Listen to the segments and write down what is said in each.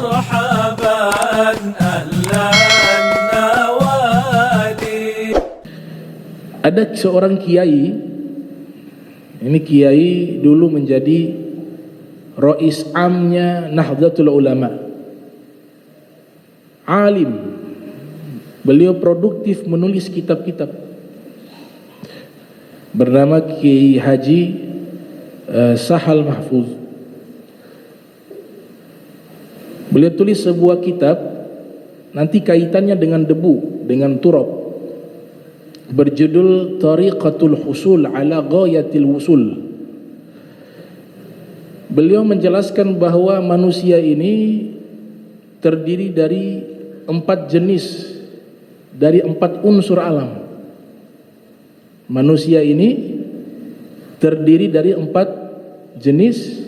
مرحبا أهلا النوادي. Ada seorang kiai, ini kiai dulu menjadi rais amnya Nahdlatul Ulama, alim, beliau produktif menulis kitab-kitab, bernama Kiai Haji Sahal Mahfuz. Beliau tulis sebuah kitab, nanti kaitannya dengan debu, dengan turab, berjudul Tariqatul Husul ala Ghayatil Wusul. Beliau menjelaskan bahwa manusia ini terdiri dari 4 jenis, dari 4 unsur alam. Manusia ini terdiri dari 4 jenis,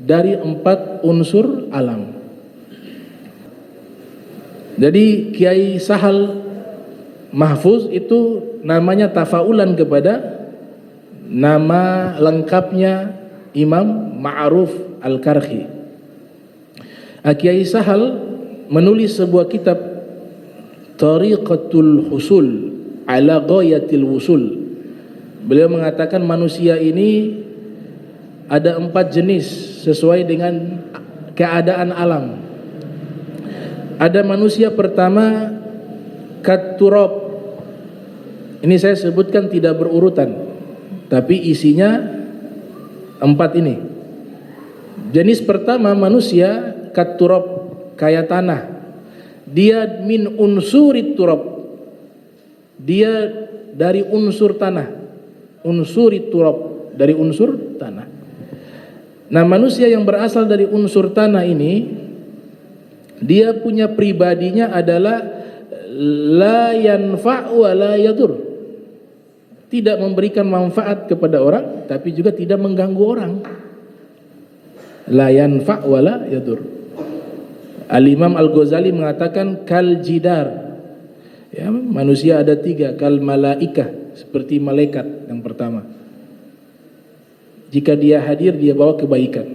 dari 4 unsur alam. Jadi Kiai Sahal Mahfuz itu namanya tafaulan kepada nama lengkapnya Imam Ma'ruf Al-Karhi. Kiai Sahal menulis sebuah kitab Tariqatul Husul ala Ghayatil Wusul. Beliau mengatakan manusia ini ada 4 jenis sesuai dengan keadaan alam. Ada manusia pertama Katurab. Ini saya sebutkan tidak berurutan, tapi isinya 4 ini. Jenis pertama manusia Katurab, kayak tanah. Dia min unsurit turab. Dia dari unsur tanah. Unsurit turab, dari unsur tanah. Nah, manusia yang berasal dari unsur tanah ini, dia punya pribadinya adalah la yanfa' wa la yadur. Tidak memberikan manfaat kepada orang, tapi juga tidak mengganggu orang. La yanfa' wa la yadur. Al-Imam Al-Ghazali mengatakan kal jidar. Ya, manusia ada 3, kal malaikah, seperti malaikat yang pertama. Jika dia hadir, dia bawa kebaikan.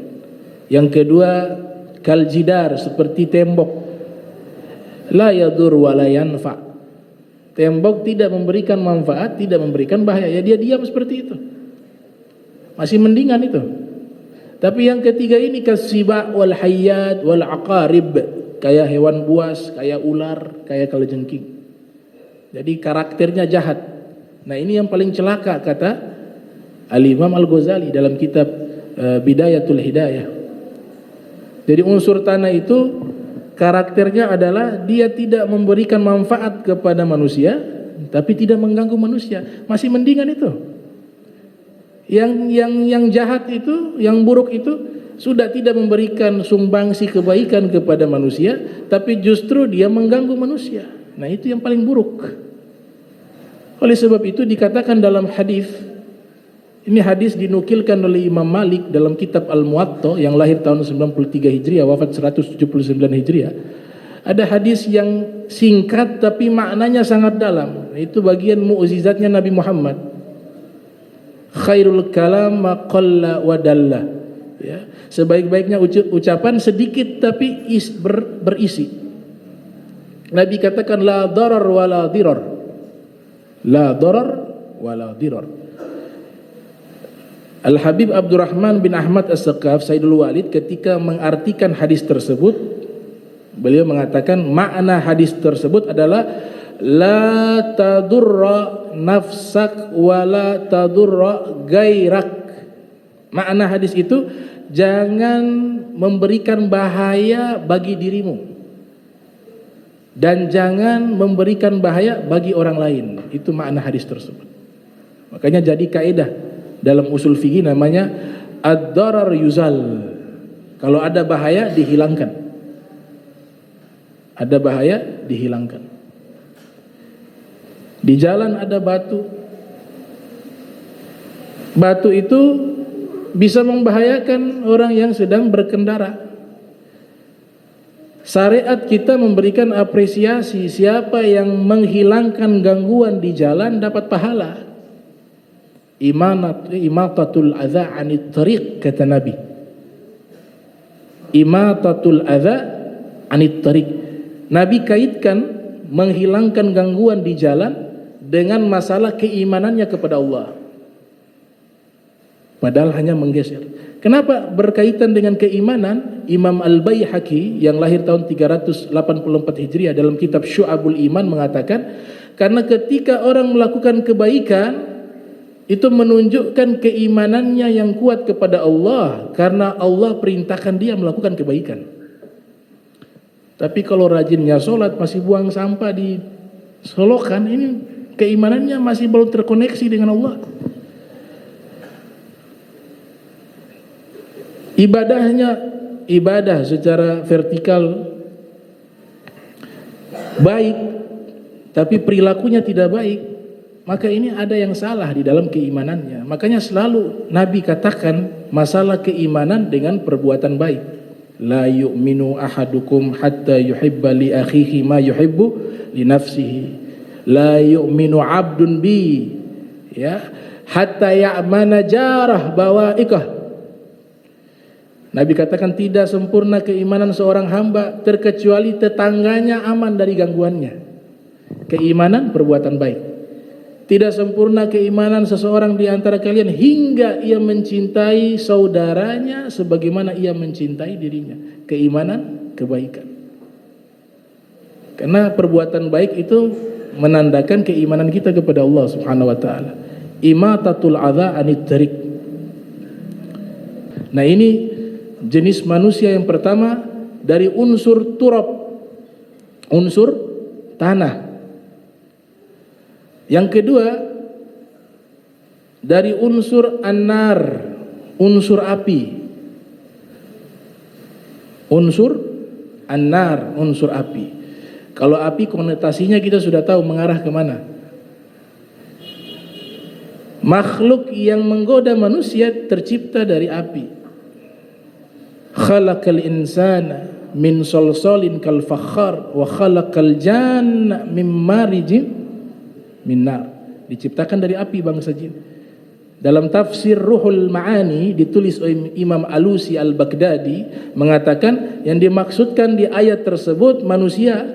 Yang kedua, kal jidar, seperti tembok. La yadur wa la yanfa'. Tembok tidak memberikan manfaat, tidak memberikan bahaya, ya dia diam seperti itu, masih mendingan itu. Tapi yang ketiga ini kasiba wal hayyat wal aqarib, kayak hewan buas, kayak ular, kayak kalajengking. Jadi karakternya jahat. Nah, ini yang paling celaka kata Al-Imam Al-Ghazali dalam kitab Bidayatul Hidayah. Jadi unsur tanah itu karakternya adalah dia tidak memberikan manfaat kepada manusia, tapi tidak mengganggu manusia, masih mendingan itu. Yang jahat itu, yang buruk itu sudah tidak memberikan sumbangsi kebaikan kepada manusia, tapi justru dia mengganggu manusia. Nah, itu yang paling buruk. Oleh sebab itu dikatakan dalam hadis, ini hadis dinukilkan oleh Imam Malik dalam kitab Al-Muwatta yang lahir tahun 93 Hijriah, wafat 179 Hijriah. Ada hadis yang singkat tapi maknanya sangat dalam. Itu bagian mukjizatnya Nabi Muhammad. Khairul kalam ma qalla wa dalla. Ya, sebaik-baiknya ucapan sedikit tapi berisi. Nabi katakan la darar wa la dirar. La darar wa la dirar. Al-Habib Abdurrahman bin Ahmad As-Saqaf Sayyidul Walid ketika mengartikan hadis tersebut, beliau mengatakan makna hadis tersebut adalah la tadurra nafsak wa la tadurra gairak. Makna hadis itu jangan memberikan bahaya bagi dirimu dan jangan memberikan bahaya bagi orang lain. Itu makna hadis tersebut. Makanya jadi kaidah dalam usul fikih namanya ad-darar yuzal. Kalau ada bahaya dihilangkan. Ada bahaya dihilangkan. Di jalan ada batu. Batu itu bisa membahayakan orang yang sedang berkendara. Syariat kita memberikan apresiasi, siapa yang menghilangkan gangguan di jalan dapat pahala. Imatatul adza 'anit thariq, kata Nabi. Imatatul adza anit tariq. Nabi kaitkan menghilangkan gangguan di jalan dengan masalah keimanannya kepada Allah. Padahal hanya menggeser. Kenapa berkaitan dengan keimanan? Imam Al-Baihaqi yang lahir tahun 384 Hijriah dalam kitab Syu'abul Iman mengatakan, karena ketika orang melakukan kebaikan itu menunjukkan keimanannya yang kuat kepada Allah, karena Allah perintahkan dia melakukan kebaikan. Tapi kalau rajinnya sholat masih buang sampah di solokan, ini keimanannya masih belum terkoneksi dengan Allah. Ibadah secara vertikal baik, tapi perilakunya tidak baik, maka ini ada yang salah di dalam keimanannya. Makanya selalu Nabi katakan masalah keimanan dengan perbuatan baik. La yu'minu ahadukum hatta yuhibba li akhihi ma yuhibbu li nafsihi. La yu'minu abdun bi ya hatta ya'mana jarah bawaikah. Nabi katakan tidak sempurna keimanan seorang hamba terkecuali tetangganya aman dari gangguannya. Keimanan perbuatan baik. Tidak sempurna keimanan seseorang di antara kalian hingga ia mencintai saudaranya sebagaimana ia mencintai dirinya. Keimanan kebaikan. Karena perbuatan baik itu menandakan keimanan kita kepada Allah Subhanahu wa taala. Imatatul adza anit tariq. Nah, ini jenis manusia yang pertama dari unsur turab, unsur tanah. Yang kedua dari unsur an-nar, unsur api. Unsur an-nar, unsur api. Kalau api konotasinya kita sudah tahu mengarah kemana. Makhluk yang menggoda manusia tercipta dari api. Khalaqal insana min salsalin kal fakhar wa khalaqal janna min marijin min nar. Diciptakan dari api bangsa jin. Dalam tafsir Ruhul Ma'ani ditulis oleh Imam Alusi Al-Baghdadi mengatakan yang dimaksudkan di ayat tersebut manusia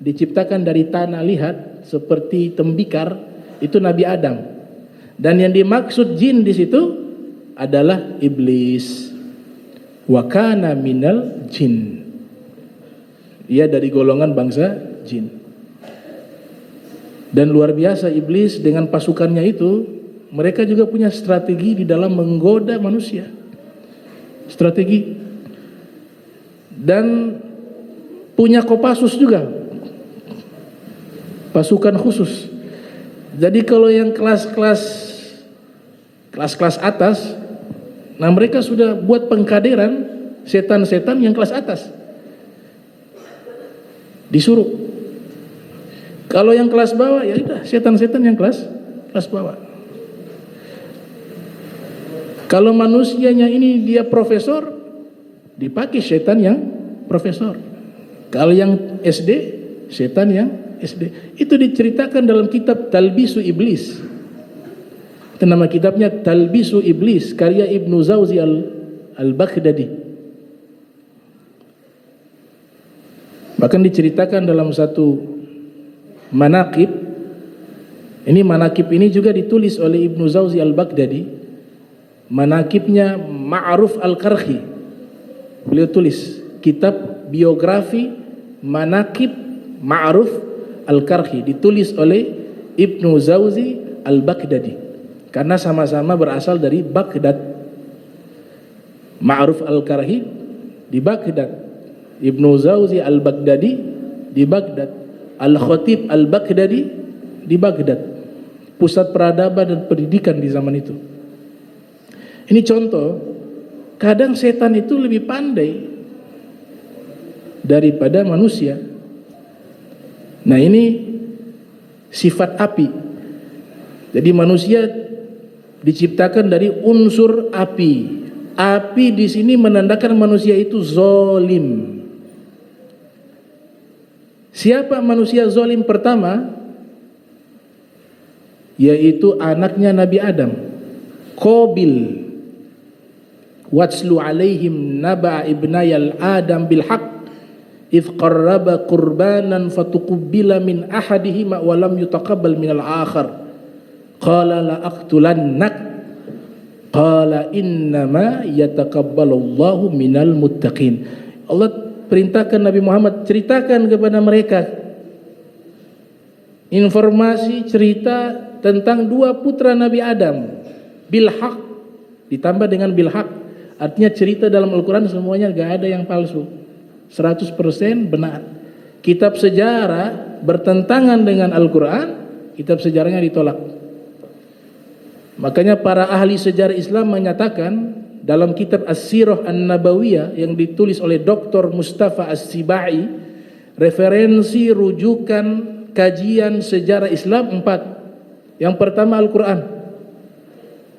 diciptakan dari tanah liat seperti tembikar, itu Nabi Adam. Dan yang dimaksud jin di situ adalah iblis. Wa kana minal jin. Ia dari golongan bangsa jin. Dan luar biasa iblis dengan pasukannya itu, mereka juga punya strategi di dalam menggoda manusia. Strategi. Dan punya Kopassus juga. Pasukan khusus. Jadi kalau yang kelas-kelas atas, nah mereka sudah buat pengkaderan setan-setan yang kelas atas. Disuruh. Kalau yang kelas bawah ya udah setan-setan yang kelas bawah. Kalau manusianya ini dia profesor, dipakai setan yang profesor. Kalau yang SD, setan yang SD. Itu diceritakan dalam kitab Talbisu Iblis. Itu nama kitabnya Talbisu Iblis, karya Ibnu Zawzi Al-Baghdadi. Bahkan diceritakan dalam satu manaqib. Ini manaqib ini juga ditulis oleh Ibnu Zawzi Al-Baghdadi. Manaqibnya Ma'ruf Al-Karhi. Beliau tulis kitab biografi manaqib Ma'ruf Al-Karhi, ditulis oleh Ibnu Zawzi Al-Baghdadi. Karena sama-sama berasal dari Baghdad. Ma'ruf Al-Karhi di Baghdad, Ibnu Zawzi Al-Baghdadi di Baghdad, Al-Khatib Al-Baghdadi di Baghdad. Pusat peradaban dan pendidikan di zaman itu. Ini contoh, kadang setan itu lebih pandai daripada manusia. Nah ini sifat api. Jadi manusia diciptakan dari unsur api. Api di sini menandakan manusia itu zolim. Siapa manusia zolim pertama? Yaitu anaknya Nabi Adam, Qabil. Watslu alaihim naba ibnayal Adam bil haq idh qarraba qurbanan fatuqubbila min ahadihima wa lam yutaqabbal minal akhar qala la aqtulannak qala innama yataqabbalullahu minal muttaqin. Allah perintahkan Nabi Muhammad, ceritakan kepada mereka informasi cerita tentang dua putra Nabi Adam bil haq, ditambah dengan bil haq, artinya cerita dalam Al-Quran semuanya gak ada yang palsu, 100% benar. Kitab sejarah bertentangan dengan Al-Quran, kitab sejarahnya ditolak. Makanya para ahli sejarah Islam menyatakan dalam kitab As-Sirah An-Nabawiyah yang ditulis oleh Dr. Mustafa As-Sibai, referensi rujukan kajian sejarah Islam 4. Yang pertama Al-Quran,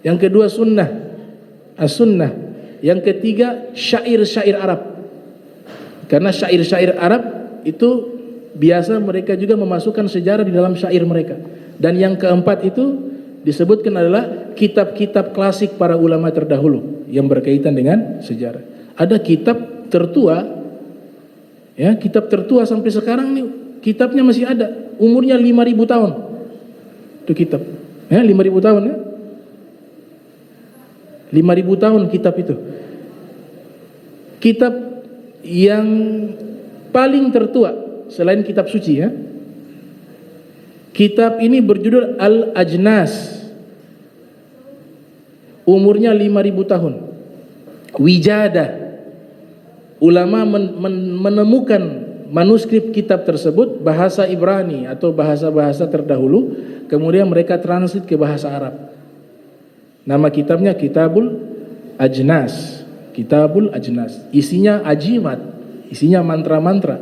yang kedua Sunnah, As-Sunnah, yang ketiga syair-syair Arab. Karena syair-syair Arab itu biasa mereka juga memasukkan sejarah di dalam syair mereka. Dan yang keempat itu disebutkan adalah kitab-kitab klasik para ulama terdahulu yang berkaitan dengan sejarah. Ada kitab tertua, ya, kitab tertua sampai sekarang nih kitabnya masih ada, umurnya 5.000 tahun. Itu kitab, ya, 5.000 tahun, ya. 5.000 tahun kitab itu. Kitab yang paling tertua selain kitab suci, ya. Kitab ini berjudul Al-Ajnas. Umurnya 5.000 tahun. Wijada. Ulama menemukan manuskrip kitab tersebut bahasa Ibrani atau bahasa-bahasa terdahulu, kemudian mereka translate ke bahasa Arab. Nama kitabnya Kitabul Ajnas. Kitabul Ajnas. Isinya ajimat, isinya mantra-mantra.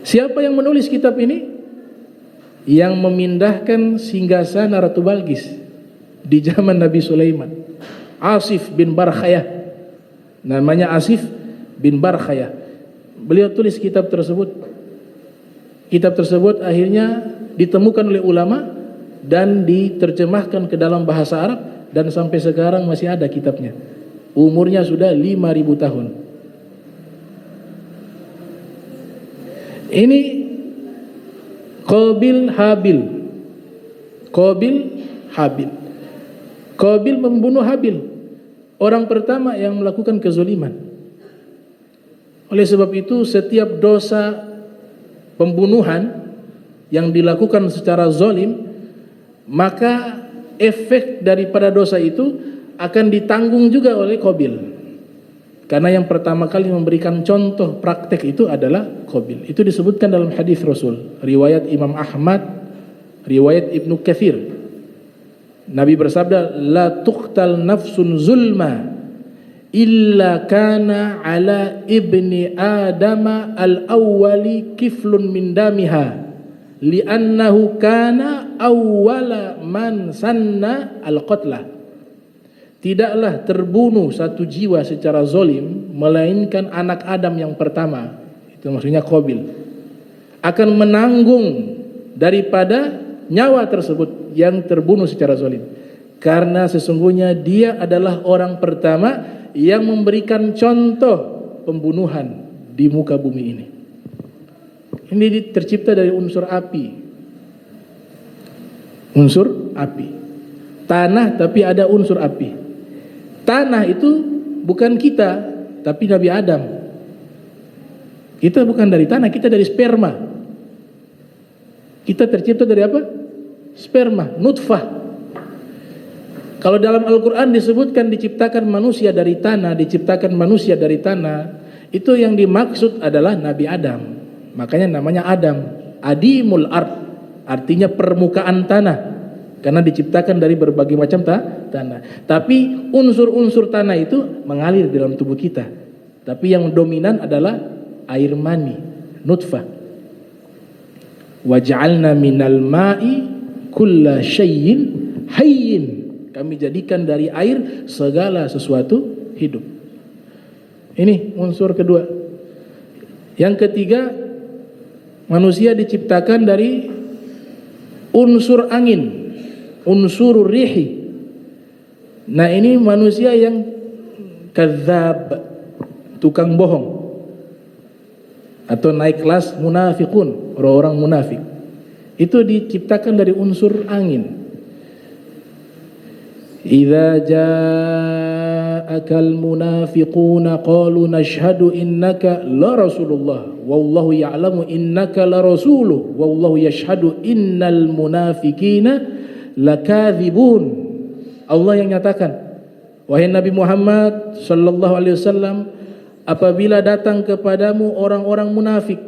Siapa yang menulis kitab ini? Yang memindahkan singgasana Ratu Balqis di zaman Nabi Sulaiman, Asif bin Barkhayah. Namanya Asif bin Barkhayah. Beliau tulis kitab tersebut. Kitab tersebut akhirnya ditemukan oleh ulama dan diterjemahkan ke dalam bahasa Arab, dan sampai sekarang masih ada kitabnya. Umurnya sudah 5.000 tahun. Ini Qabil Habil. Qabil Habil. Qabil membunuh Habil, orang pertama yang melakukan kezaliman. Oleh sebab itu setiap dosa pembunuhan yang dilakukan secara zalim, maka efek daripada dosa itu akan ditanggung juga oleh Qabil. Karena yang pertama kali memberikan contoh praktek itu adalah Qabil. Itu disebutkan dalam hadis Rasul, riwayat Imam Ahmad, riwayat Ibnu Katsir. Nabi bersabda, la tuqtal nafsun zulma illa kana ala ibni adama al-awwali kiflun min damiha li'annahu kana awwala man sanna al-qatla. Tidaklah terbunuh satu jiwa secara zalim melainkan anak Adam yang pertama, itu maksudnya Qabil, akan menanggung daripada nyawa tersebut yang terbunuh secara zalim, karena sesungguhnya dia adalah orang pertama yang memberikan contoh pembunuhan di muka bumi ini. Ini tercipta dari unsur api. Unsur api. Tanah tapi ada unsur api. Tanah itu bukan kita, tapi Nabi Adam. Kita bukan dari tanah, kita dari sperma. Kita tercipta dari apa? Sperma, nutfah. Kalau dalam Al-Quran disebutkan diciptakan manusia dari tanah, diciptakan manusia dari tanah, itu yang dimaksud adalah Nabi Adam. Makanya namanya Adam, Adimul Ard, artinya permukaan tanah, karena diciptakan dari berbagai macam tanah. Tapi unsur-unsur tanah itu mengalir di dalam tubuh kita. Tapi yang dominan adalah air mani, nutfah. Waj'alna minal ma'i kulla syai'in hayyin. Kami jadikan dari air segala sesuatu hidup. Ini unsur kedua. Yang ketiga, manusia diciptakan dari unsur angin, unsur rihi. Nah, ini manusia yang kadzab, tukang bohong. atau naik kelas munafikun, orang-orang munafik. Itu diciptakan dari unsur angin. Idza ja'akal munafiquna qalu nashhadu innaka la rasulullah wallahu ya'lamu innaka la rasuluh wallahu yashhadu innal munafiqina lakadzibun. Allah yang nyatakan, wahai Nabi Muhammad sallallahu alaihi wasallam, apabila datang kepadamu orang-orang munafik,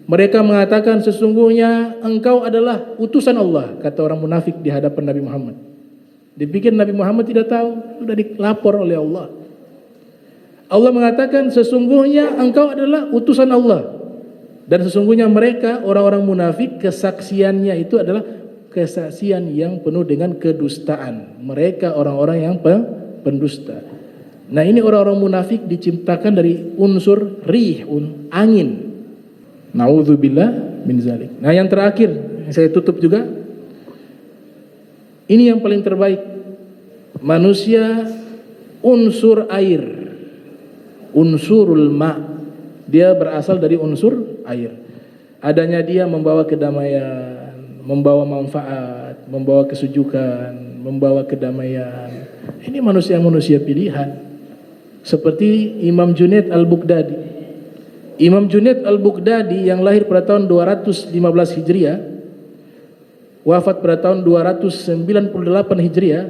mereka mengatakan sesungguhnya engkau adalah utusan Allah, kata orang munafik di hadapan Nabi Muhammad. Dipikir Nabi Muhammad tidak tahu, sudah dilapor oleh Allah. Allah mengatakan sesungguhnya engkau adalah utusan Allah. Dan sesungguhnya mereka orang-orang munafik kesaksiannya itu adalah kesaksian yang penuh dengan kedustaan. Mereka orang-orang yang pendusta. Nah, ini orang-orang munafik diciptakan dari unsur rih, angin. Nauzubillah min zalik. Nah, yang terakhir saya tutup juga. Ini yang paling terbaik. Manusia unsur air. Unsurul ma. Dia berasal dari unsur air. Adanya dia membawa kedamaian, membawa manfaat, membawa kesejukan, membawa kedamaian. Ini manusia-manusia pilihan. Seperti Imam Junaid Al-Baghdadi. Imam Junaid Al-Baghdadi yang lahir pada tahun 215 Hijriah, wafat pada tahun 298 Hijriah.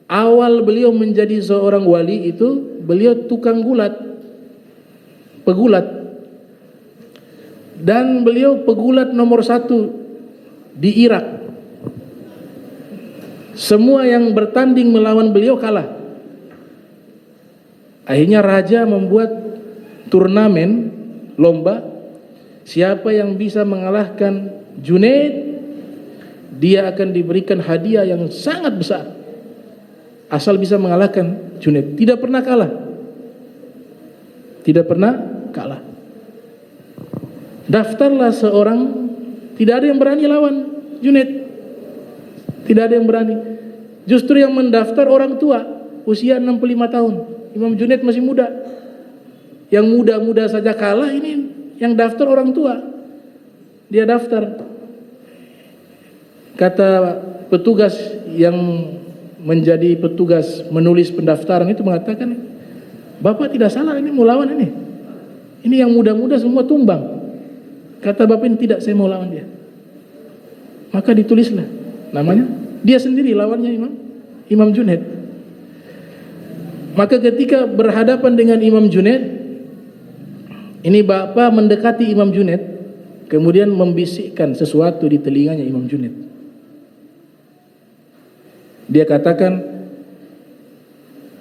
Awal beliau menjadi seorang wali itu beliau tukang pegulat. Dan beliau pegulat nomor 1 di Irak. Semua yang bertanding melawan beliau kalah. Akhirnya raja membuat turnamen lomba, siapa yang bisa mengalahkan Junaid, dia akan diberikan hadiah yang sangat besar. Asal bisa mengalahkan Junaid. Tidak pernah kalah. Tidak pernah kalah. Daftarlah seorang, tidak ada yang berani lawan Junaid. Tidak ada yang berani. Justru yang mendaftar orang tua, usia 65 tahun. Imam Junaid masih muda. Yang muda-muda saja kalah, ini yang daftar orang tua. Dia daftar. Kata petugas yang menjadi petugas menulis pendaftaran itu mengatakan, Bapak tidak salah, ini mau lawan ini. Ini yang muda-muda semua tumbang. Kata Bapak ini tidak, saya mau lawan dia. Maka ditulislah namanya. Dia sendiri lawannya Imam Junaid. Maka ketika berhadapan dengan Imam Junaid, ini Bapak mendekati Imam Junaid, kemudian membisikkan sesuatu di telinganya Imam Junaid. Dia katakan,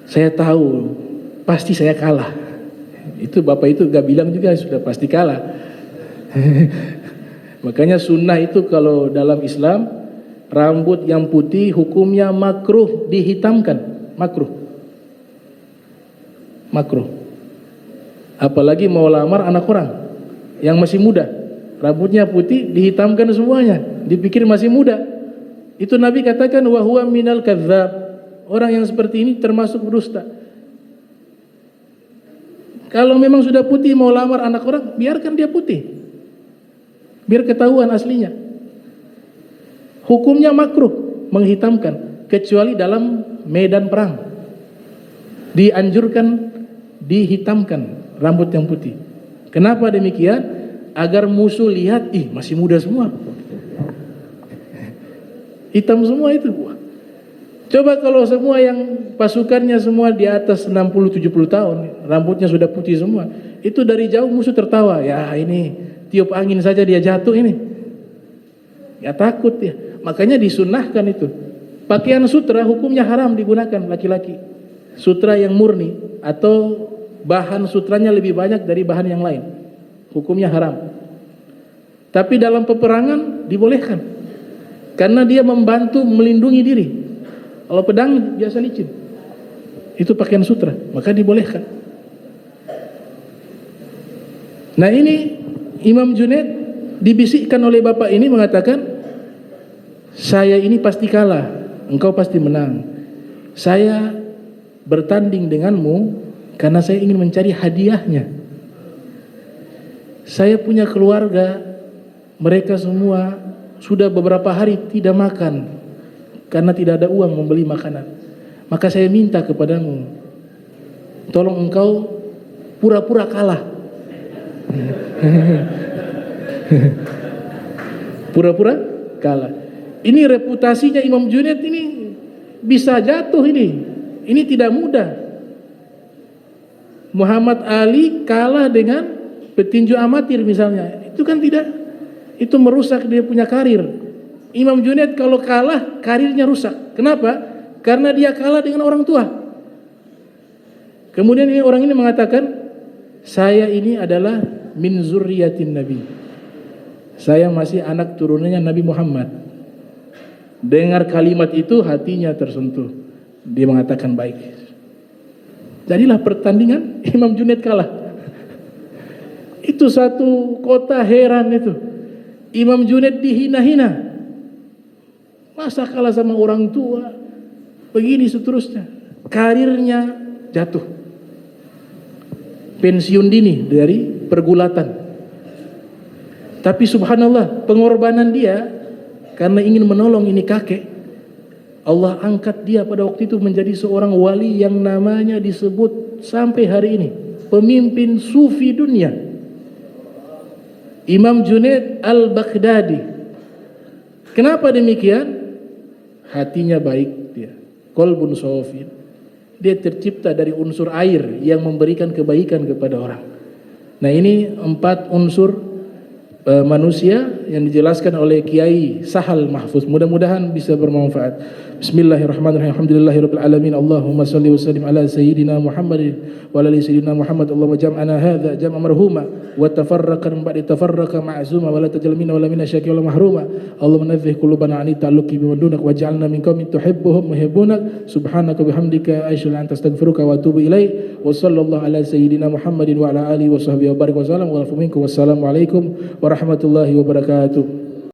saya tahu pasti saya kalah. Itu Bapak itu gak bilang juga sudah pasti kalah. Makanya sunnah itu kalau dalam Islam, rambut yang putih hukumnya makruh dihitamkan. Makruh. Apalagi mau lamar anak orang yang masih muda, rambutnya putih dihitamkan semuanya, dipikir masih muda. Itu Nabi katakan wa huwa minal kadzdzab. Orang yang seperti ini termasuk berdusta. Kalau memang sudah putih mau lamar anak orang, biarkan dia putih. Biar ketahuan aslinya. Hukumnya makruh menghitamkan, kecuali dalam medan perang. Dianjurkan dihitamkan rambut yang putih. Kenapa demikian? Agar musuh lihat, masih muda semua. Hitam semua itu. Coba kalau semua yang pasukannya semua di atas 60-70 tahun, rambutnya sudah putih semua, itu dari jauh musuh tertawa. Ya ini tiup angin saja dia jatuh ini. Ya takut ya. Makanya disunahkan itu. Pakaian sutra hukumnya haram digunakan laki-laki. Sutra yang murni atau bahan sutranya lebih banyak dari bahan yang lain, hukumnya haram. Tapi dalam peperangan dibolehkan, karena dia membantu melindungi diri. Kalau pedang biasa licin, itu pakaian sutra, maka dibolehkan. Nah ini Imam Junaid dibisikkan oleh bapak ini mengatakan, saya ini pasti kalah, engkau pasti menang. Saya bertanding denganmu karena saya ingin mencari hadiahnya. Saya punya keluarga, mereka semua sudah beberapa hari tidak makan karena tidak ada uang membeli makanan. Maka saya minta kepadamu, tolong engkau pura-pura kalah. Pura-pura kalah. Ini reputasinya Imam Junaid ini bisa jatuh ini. Ini tidak mudah. Muhammad Ali kalah dengan petinju amatir misalnya. Itu kan tidak, itu merusak dia punya karir. Imam Junaid kalau kalah, karirnya rusak. Kenapa? Karena dia kalah dengan orang tua. Kemudian orang ini mengatakan, saya ini adalah min zurriyatin Nabi. Saya masih anak turunannya Nabi Muhammad. Dengar kalimat itu hatinya tersentuh. Dia mengatakan baik. Jadilah pertandingan, Imam Junaid kalah. Itu satu kota heran itu. Imam Junaid dihina-hina. Masa kalah sama orang tua? Begini seterusnya. Karirnya jatuh. Pensiun dini dari pergulatan. Tapi subhanallah, pengorbanan dia karena ingin menolong ini kakek, Allah angkat dia pada waktu itu menjadi seorang wali yang namanya disebut sampai hari ini pemimpin sufi dunia, Imam Junaid al-Baghdadi. Kenapa demikian? Hatinya baik dia, qalbun shafin. Dia tercipta dari unsur air yang memberikan kebaikan kepada orang. Nah, ini 4 unsur manusia yang dijelaskan oleh Kiai Sahal Mahfuz. Mudah-mudahan bisa bermanfaat. Bismillahirrahmanirrahim. Alhamdulillahirabbil alamin. Allahumma shalli wa sallim ala sayyidina Muhammadin wa ala ali sayyidina Muhammad. Allahumma jam'ana hadza jam'a marhuma wa tafarraqan ba'da tafarraqa ma'zuma wa la tajal minna wa la minna syaqiyya wa mahruma. Allahumma nadhih qulubana 'ani ta'alluqi bima dunak waj'alna min qaumin tuhibbuhum muhibbunak. Subhanaka bihamdika asyhadu an la ilaha illa anta astaghfiruka wa atubu ilaik. Wa sallallahu ala sayyidina Muhammadin wa ala alihi wa sahbihi wa barik wa sallam wa afu minkum. Wassalamu alaikum warahmatullahi wabarakatuh.